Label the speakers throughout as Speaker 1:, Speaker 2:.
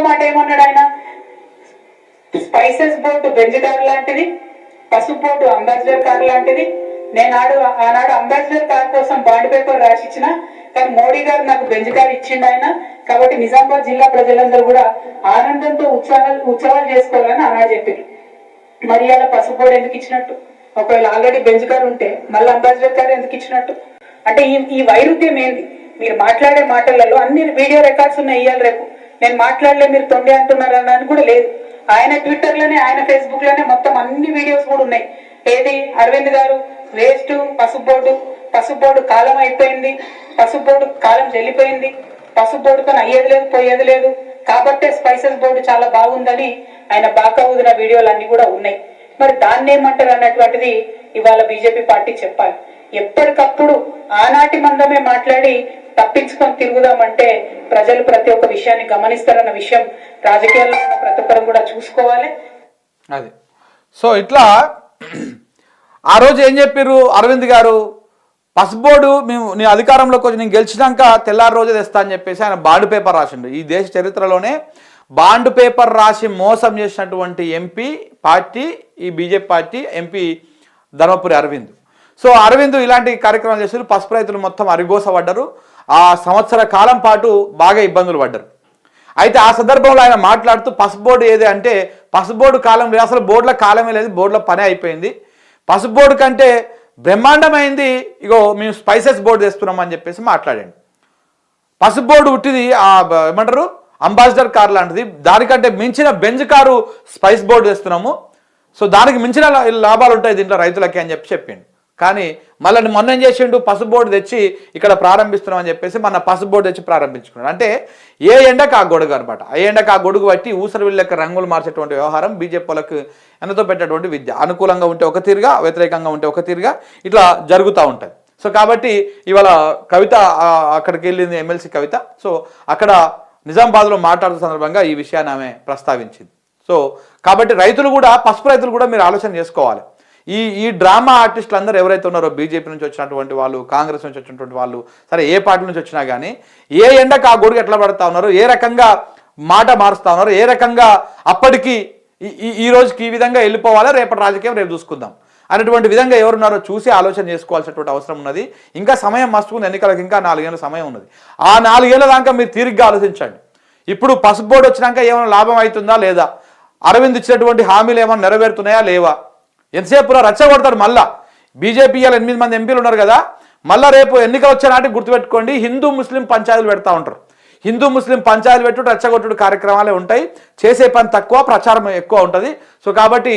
Speaker 1: మాట ఏమన్నాడు ఆయన? స్పైసెస్ బోర్డు బెంజ్ కార్ లాంటిది, పసుపు బోర్డు అంబాసిడర్ కార్ లాంటిది. నేను ఆనాడు అంబాసిడర్ కార్ కోసం బాండ్ పేపర్ రాసిచ్చిన, కానీ మోడీ గారు నాకు బెంజ్ కార్ ఇచ్చిండు ఆయన. కాబట్టి నిజామాబాద్ జిల్లా ప్రజలందరూ కూడా ఆనందంతో ఉత్సవాలు చేసుకోవాలని ఆనాడు చెప్పారు. మరి అలా పసుపు బోర్డు ఎందుకు ఇచ్చినట్టు? ఒకవేళ ఆల్రెడీ బెంజ్ కార్ ఉంటే మళ్ళీ అంబాసిడర్ కార్ ఎందుకు ఇచ్చినట్టు? అంటే ఈ వైరుధ్యం ఏంటి? మీరు మాట్లాడే మాటలలో అన్ని వీడియో రికార్డ్స్ ఉన్నాయి. ఇయ్యాలి రేపు నేను మాట్లాడలే మీరు తొండి అంటున్నారు అని కూడా లేదు. ఆయన ట్విట్టర్ లోనే, ఆయన ఫేస్బుక్ లోనే మొత్తం అన్ని వీడియోస్ కూడా ఉన్నాయి. ఏది అరవింద్ గారు వేస్ట్, పసుపు బోర్డు కాలం అయిపోయింది, పసుపు బోర్డు కాలం చెల్లిపోయింది, పసుపు బోర్డుతో అయ్యేది లేదు పోయేది లేదు, కాబట్టే స్పైసెస్ బోర్డు చాలా బాగుందని ఆయన బాకా ఊదిన వీడియోలు అన్ని కూడా ఉన్నాయి. మరి దాన్ని ఏమంటారు అన్నటువంటిది ఇవాళ బీజేపీ పార్టీ చెప్పాలి. ఎప్పటికప్పుడు ఆనాటి మందమే మాట్లాడి తప్పించుకొని తిరుగుదామంటే ప్రజలు ప్రతి ఒక్క విషయాన్ని గమనిస్తారన్న విషయం రాజకీయాల్లో ఉన్న ప్రతి ఒక్కరు కూడా చూసుకోవాలి.
Speaker 2: అది సో ఇట్లా ఆ రోజు ఏం చెప్పారు అరవింద్ గారు? పసుబోర్డు నేను అధికారంలోకి వచ్చి నేను గెలిచినాక తెల్లారి రోజే తెస్తా అని చెప్పేసి ఆయన బాండ్ పేపర్ రాసిండు. ఈ దేశ చరిత్రలోనే బాండ్ పేపర్ రాసి మోసం చేసినటువంటి ఎంపీ పార్టీ ఈ BJP party MP Dharmapuri Arvind. So Arvind ఇలాంటి కార్యక్రమాలు చేశారు. పసుపు రైతులు మొత్తం అరిగోసపడ్డారు. ఆ సంవత్సర కాలం పాటు బాగా ఇబ్బందులు పడ్డారు. అయితే ఆ సందర్భంలో ఆయన మాట్లాడుతూ పసుపు బోర్డు ఏది అంటే పసుపు బోర్డు కాలం లేదు, అసలు బోర్డుల కాలమే లేదు, బోర్డుల పనే అయిపోయింది, పసుపు బోర్డు కంటే బ్రహ్మాండమైంది ఇగో మేము స్పైసెస్ బోర్డు తెస్తున్నామని చెప్పేసి మాట్లాడండి. పసుపు బోర్డు ఉట్టిది ఏమంటారు అంబాసిడర్ కార్ లాంటిది, దానికంటే మించిన బెంజ్ కారు స్పైస్ బోర్డు తెస్తున్నాము, సో దానికి మించిన లాభాలు ఉంటాయి దీంట్లో రైతులకి అని చెప్పిండు. కానీ మళ్ళీ మొన్న ఏం చేసిండు? పసుపు బోర్డు తెచ్చి ఇక్కడ ప్రారంభిస్తున్నాం అని చెప్పేసి మన పసుపు బోర్డు తెచ్చి ప్రారంభించుకున్నాడు. అంటే ఏ ఎండకు ఆ గొడుగు అనమాట. ఏ ఎండకు ఆ గొడుగు బట్టి ఊసరి వీళ్ళకి రంగులు మార్చేటువంటి వ్యవహారం బీజేపీ వాళ్ళకు ఎంతో పెట్టేటువంటి విద్య. అనుకూలంగా ఉంటే ఒక తీరుగా, వ్యతిరేకంగా ఉంటే ఒక తీరుగా ఇట్లా జరుగుతూ ఉంటుంది. సో కాబట్టి ఇవాళ కవిత అక్కడికి వెళ్ళింది, ఎమ్మెల్సీ కవిత. సో అక్కడ నిజామాబాద్లో మాట్లాడుతున్న సందర్భంగా ఈ విషయాన్ని ఆమె ప్రస్తావించింది. సో కాబట్టి రైతులు కూడా, పసుపు రైతులు కూడా మీరు ఆలోచన చేసుకోవాలి. ఈ డ్రామా ఆర్టిస్టులు అందరూ ఎవరైతే ఉన్నారో బీజేపీ నుంచి వచ్చినటువంటి వాళ్ళు, కాంగ్రెస్ నుంచి వచ్చినటువంటి వాళ్ళు, సరే ఏ పార్టీ నుంచి వచ్చినా కానీ ఏ ఎండకు ఆ గొడుగు ఎట్లా పడుతూ ఉన్నారు, ఏ రకంగా మాట మారుస్తూ ఉన్నారు, ఏ రకంగా అప్పటికి ఈ రోజుకి ఈ విధంగా వెళ్ళిపోవాలా, రేపటి రాజకీయం రేపు చూసుకుందాం అనేటువంటి విధంగా ఎవరున్నారో చూసి ఆలోచన చేసుకోవాల్సినటువంటి అవసరం ఉన్నది. ఇంకా సమయం మస్తుకుంది, ఎన్నికలకు ఇంకా 4 ఏళ్ళ సమయం ఉన్నది. ఆ 4 ఏళ్ళ దాకా మీరు తీరిగ్గా ఆలోచించండి. ఇప్పుడు పసుపు బోర్డు వచ్చినాక ఏమైనా లాభం అవుతుందా లేదా, అరవింద్ ఇచ్చినటువంటి హామీలు ఏమైనా నెరవేరుతున్నాయా లేవా, ఎంతసేపు రచ్చగొడతారు. మళ్ళా బీజేపీ 8 మంది ఎంపీలు ఉన్నారు కదా, మళ్ళీ రేపు ఎన్నికలు వచ్చే నాటికి గుర్తుపెట్టుకోండి, హిందూ ముస్లిం పంచాయతీలు పెడతా ఉంటారు. హిందూ ముస్లిం పంచాయతీలు పెట్టుడు, రచ్చగొట్టుడు కార్యక్రమాలే ఉంటాయి. చేసే పని తక్కువ, ప్రచారం ఎక్కువ ఉంటుంది. సో కాబట్టి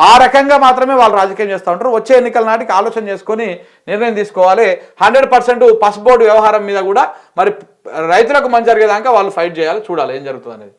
Speaker 2: ఆ రకంగా మాత్రమే వాళ్ళు రాజకీయం చేస్తూ ఉంటారు. వచ్చే ఎన్నికల నాటికి ఆలోచన చేసుకొని నిర్ణయం తీసుకోవాలి. 100% పసుపు బోర్డు వ్యవహారం మీద కూడా మరి రైతులకు మంచి జరిగేదాకా వాళ్ళు ఫైట్ చేయాలి. చూడాలి ఏం జరుగుతుంది అనేది.